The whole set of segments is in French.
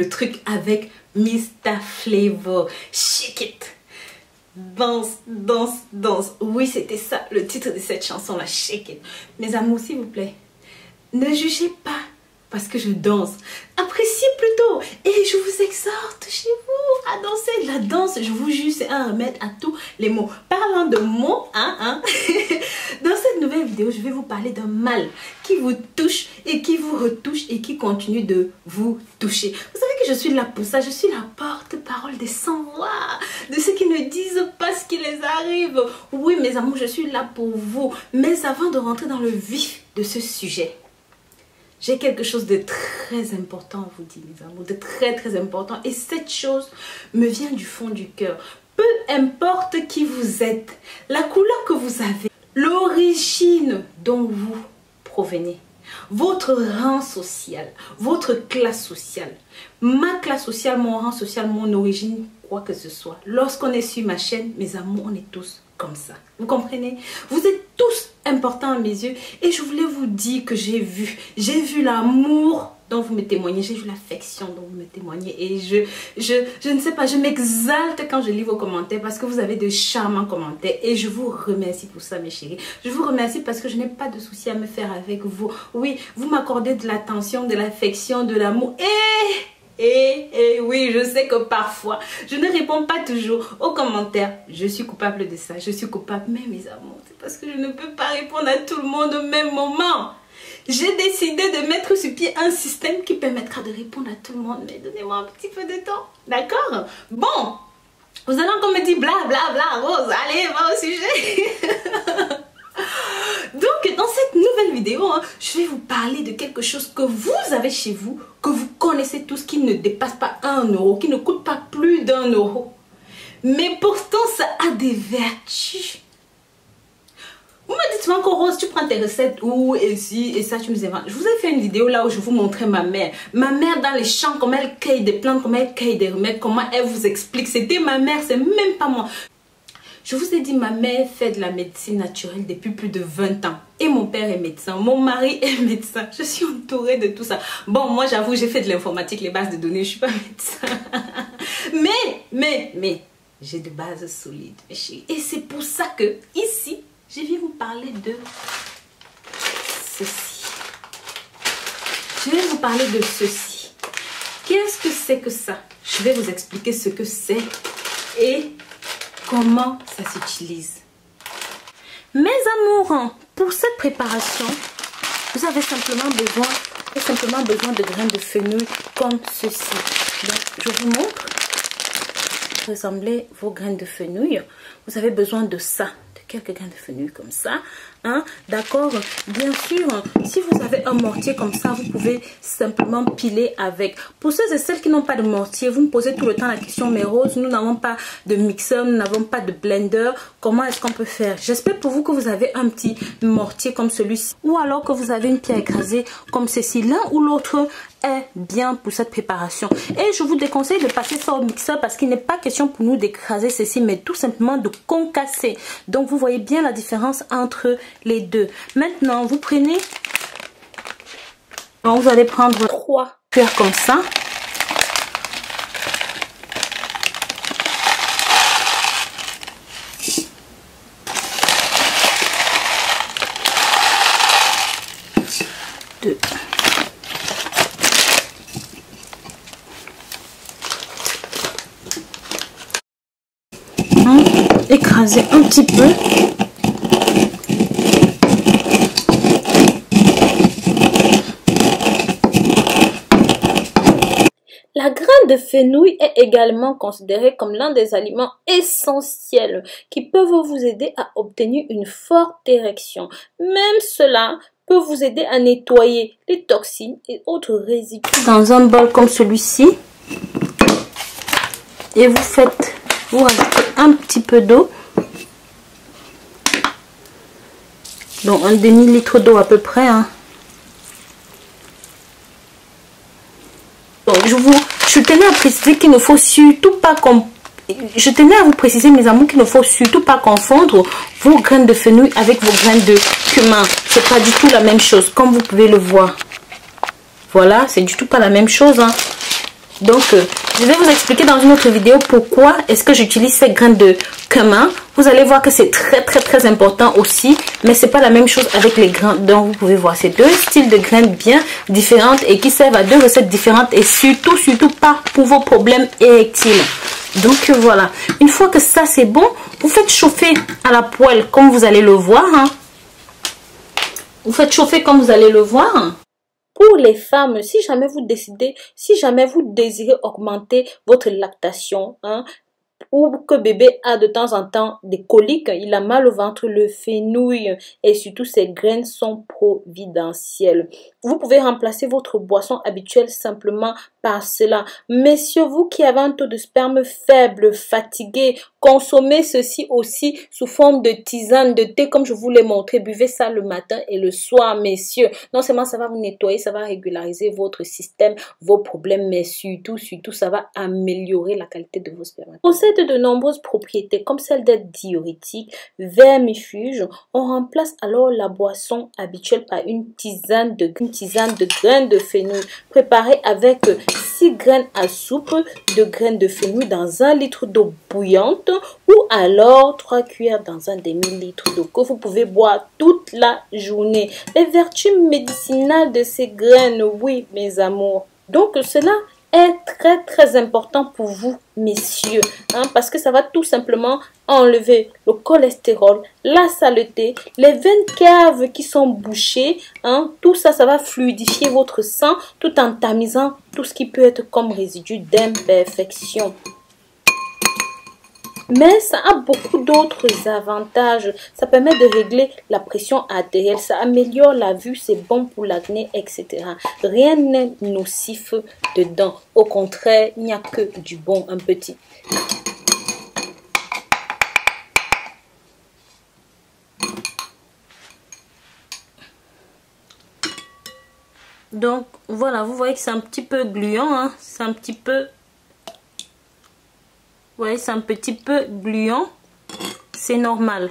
le truc avec Mr. Flavor. Shake it. Danse, danse, danse. Oui, c'était ça le titre de cette chanson-là. Shake it. Mes amours, s'il vous plaît, ne jugez pas parce que je danse. Appréciez plutôt. Et je vous exhorte chez vous à danser. La danse, je vous jure, c'est un remède à tous les maux. Parlant de mots, dans cette nouvelle vidéo, je vais vous parler d'un mal qui vous touche et qui vous retouche et qui continue de vous toucher. Vous savez que je suis là pour ça. Je suis la porte-parole des sans-voix, de ceux qui ne disent pas ce qui les arrive. Oui, mes amours, je suis là pour vous. Mais avant de rentrer dans le vif de ce sujet, j'ai quelque chose de très important à vous dire, mes amours, de très important. Et cette chose me vient du fond du cœur. Peu importe qui vous êtes, la couleur que vous avez, l'origine dont vous provenez, votre rang social, votre classe sociale, ma classe sociale, mon rang social, mon origine, quoi que ce soit. Lorsqu'on est sur ma chaîne, mes amours, on est tous comme ça. Vous comprenez? Vous êtes tous importants à mes yeux et je voulais vous dire que j'ai vu l'amour dont vous me témoignez, j'ai vu l'affection dont vous me témoignez et je ne sais pas, je m'exalte quand je lis vos commentaires parce que vous avez de charmants commentaires et je vous remercie pour ça, mes chéris. Je vous remercie parce que je n'ai pas de souci à me faire avec vous. Oui, vous m'accordez de l'attention, de l'affection, de l'amour et oui, je sais que parfois, je ne réponds pas toujours aux commentaires. Je suis coupable de ça, je suis coupable. Mais mes amours, c'est parce que je ne peux pas répondre à tout le monde au même moment. J'ai décidé de mettre sur pied un système qui permettra de répondre à tout le monde. Mais donnez-moi un petit peu de temps, d'accord? Bon, vous allez encore me dire bla bla bla, Rose, allez, va au sujet. Donc, dans cette nouvelle vidéo, je vais vous parler de quelque chose que vous avez chez vous, que vous connaissez tous, qui ne dépasse pas 1 euro, qui ne coûte pas plus d'1 euro. Mais pourtant, ça a des vertus. Vous me dites souvent que Rose, tu prends tes recettes où et ci et ça, tu nous inventes. Je vous ai fait une vidéo là où je vous montrais ma mère. Ma mère dans les champs, comment elle cueille des plantes, comment elle cueille des remèdes, comment elle vous explique. C'était ma mère, c'est même pas moi. Je vous ai dit, ma mère fait de la médecine naturelle depuis plus de 20 ans. Et mon père est médecin, mon mari est médecin. Je suis entourée de tout ça. Bon, moi j'avoue, j'ai fait de l'informatique, les bases de données, je suis pas médecin. Mais, j'ai de bases solides, mes chéris. Et c'est pour ça que, ici, je viens vous parler de ceci. Je vais vous parler de ceci. Qu'est-ce que c'est que ça? Je vais vous expliquer ce que c'est et comment ça s'utilise. Mes amours, pour cette préparation, vous avez simplement besoin de graines de fenouil comme ceci. Donc, je vous montre. Ressemblez vos graines de fenouil. Vous avez besoin de ça, de quelques graines de fenouil comme ça. D'accord? Bien sûr, si vous avez un mortier comme ça, vous pouvez simplement piler avec. Pour ceux et celles qui n'ont pas de mortier, vous me posez tout le temps la question, mais Rose, nous n'avons pas de mixeur, nous n'avons pas de blender. Comment est-ce qu'on peut faire? J'espère pour vous que vous avez un petit mortier comme celui-ci. Ou alors que vous avez une pierre écrasée comme ceci. L'un ou l'autre est bien pour cette préparation. Et je vous déconseille de passer ça au mixeur parce qu'il n'est pas question pour nous d'écraser ceci, mais tout simplement de concasser. Donc vous voyez bien la différence entre les deux. Maintenant, vous prenez, vous allez prendre 3 cuillères comme ça. Deux. Écraser un petit peu. La graine de fenouil est également considérée comme l'un des aliments essentiels qui peuvent vous aider à obtenir une forte érection. Même cela peut vous aider à nettoyer les toxines et autres résidus. Dans un bol comme celui-ci, et vous rajoutez un petit peu d'eau. Donc un demi-litre d'eau à peu près. Donc je tenais à préciser qu'il ne faut surtout pas mes amours, qu'il ne faut surtout pas confondre vos graines de fenouil avec vos graines de cumin. C'est pas du tout la même chose, comme vous pouvez le voir. Voilà, c'est du tout pas la même chose. Donc, je vais vous expliquer dans une autre vidéo pourquoi est-ce que j'utilise ces graines de cumin. Vous allez voir que c'est très important aussi. Mais c'est pas la même chose avec les graines. Donc, vous pouvez voir, c'est deux styles de graines bien différentes et qui servent à deux recettes différentes. Et surtout pas pour vos problèmes érectiles. Donc, voilà. Une fois que ça, c'est bon, vous faites chauffer à la poêle comme vous allez le voir. Vous faites chauffer comme vous allez le voir. Pour les femmes, si jamais vous désirez augmenter votre lactation, ou que bébé a de temps en temps des coliques, il a mal au ventre, le fenouil et surtout ces graines sont providentielles. Vous pouvez remplacer votre boisson habituelle simplement par cela. Messieurs, vous qui avez un taux de sperme faible, fatigué, consommez ceci aussi sous forme de tisane, de thé comme je vous l'ai montré. Buvez ça le matin et le soir, messieurs. Non seulement ça va vous nettoyer, ça va régulariser votre système, vos problèmes, mais surtout, ça va améliorer la qualité de vos spermes. Possède de nombreuses propriétés comme celle d'être diurétique, vermifuge. On remplace alors la boisson habituelle par une tisane de graines de fenouil préparée avec 6 graines à soupe de graines de fenouil dans 1 litre d'eau bouillante ou alors 3 cuillères dans un demi-litre d'eau que vous pouvez boire toute la journée. Les vertus médicinales de ces graines, oui mes amours. Donc cela est très important pour vous messieurs, parce que ça va tout simplement enlever le cholestérol, la saleté, les veines caves qui sont bouchées, tout ça, ça va fluidifier votre sang tout en tamisant tout ce qui peut être comme résidu d'imperfection. Mais ça a beaucoup d'autres avantages. Ça permet de régler la pression artérielle, ça améliore la vue, c'est bon pour l'acné, etc. Rien n'est nocif dedans. Au contraire, il n'y a que du bon, un petit. Donc, voilà, vous voyez que c'est un petit peu gluant, c'est un petit peu... Vous voyez, c'est un petit peu gluant. C'est normal.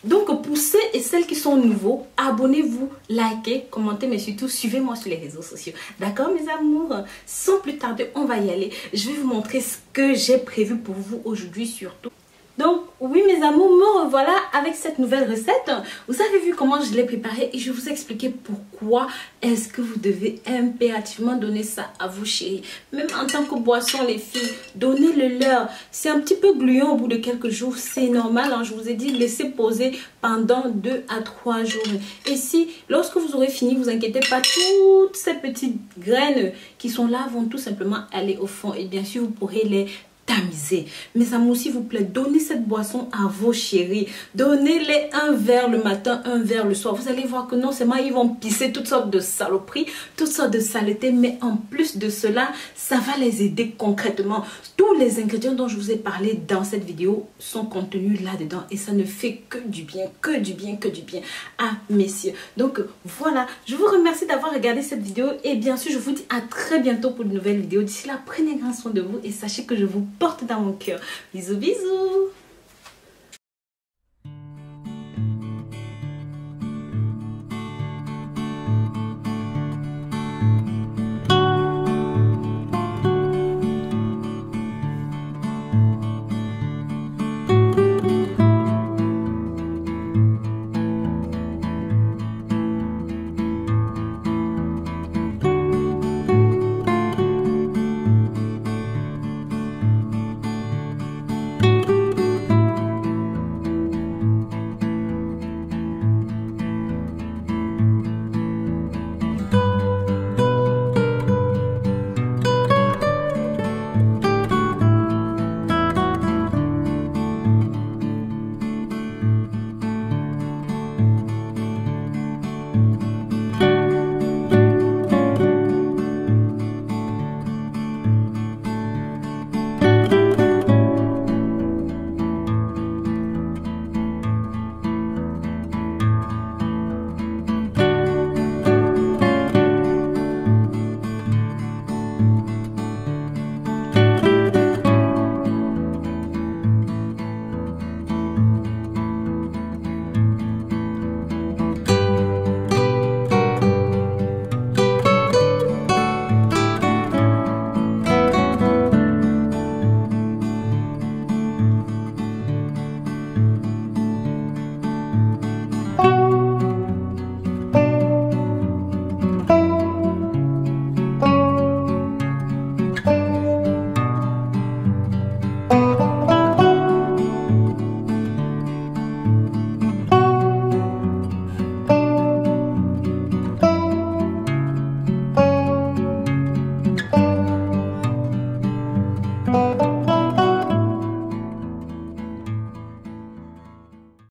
Donc, pour ceux et celles qui sont nouveaux, abonnez-vous, likez, commentez, mais surtout, suivez-moi sur les réseaux sociaux. D'accord, mes amours? Sans plus tarder, on va y aller. Je vais vous montrer ce que j'ai prévu pour vous aujourd'hui, surtout. Donc, oui, mes amours, me revoilà avec cette nouvelle recette. Vous avez vu comment je l'ai préparée et je vais vous expliquer pourquoi est-ce que vous devez impérativement donner ça à vos chéris. Même en tant que boisson, les filles, donnez-le leur. C'est un petit peu gluant au bout de quelques jours, c'est normal. Je vous ai dit, laissez poser pendant 2 à 3 jours. Et si, lorsque vous aurez fini, vous inquiétez pas, toutes ces petites graines qui sont là vont tout simplement aller au fond. Et bien sûr, vous pourrez les tamiser. Mes amours, s'il vous plaît, donnez cette boisson à vos chéris. Donnez-les un verre le matin, un verre le soir. Vous allez voir que non seulement ils vont pisser toutes sortes de saloperies, toutes sortes de saletés, mais en plus de cela, ça va les aider concrètement. Tous les ingrédients dont je vous ai parlé dans cette vidéo sont contenus là-dedans et ça ne fait que du bien, que du bien, que du bien à messieurs. Donc voilà, je vous remercie d'avoir regardé cette vidéo et bien sûr, je vous dis à très bientôt pour de nouvelles vidéos. D'ici là, prenez grand soin de vous et sachez que je vous porte dans mon cœur. Bisous, bisous.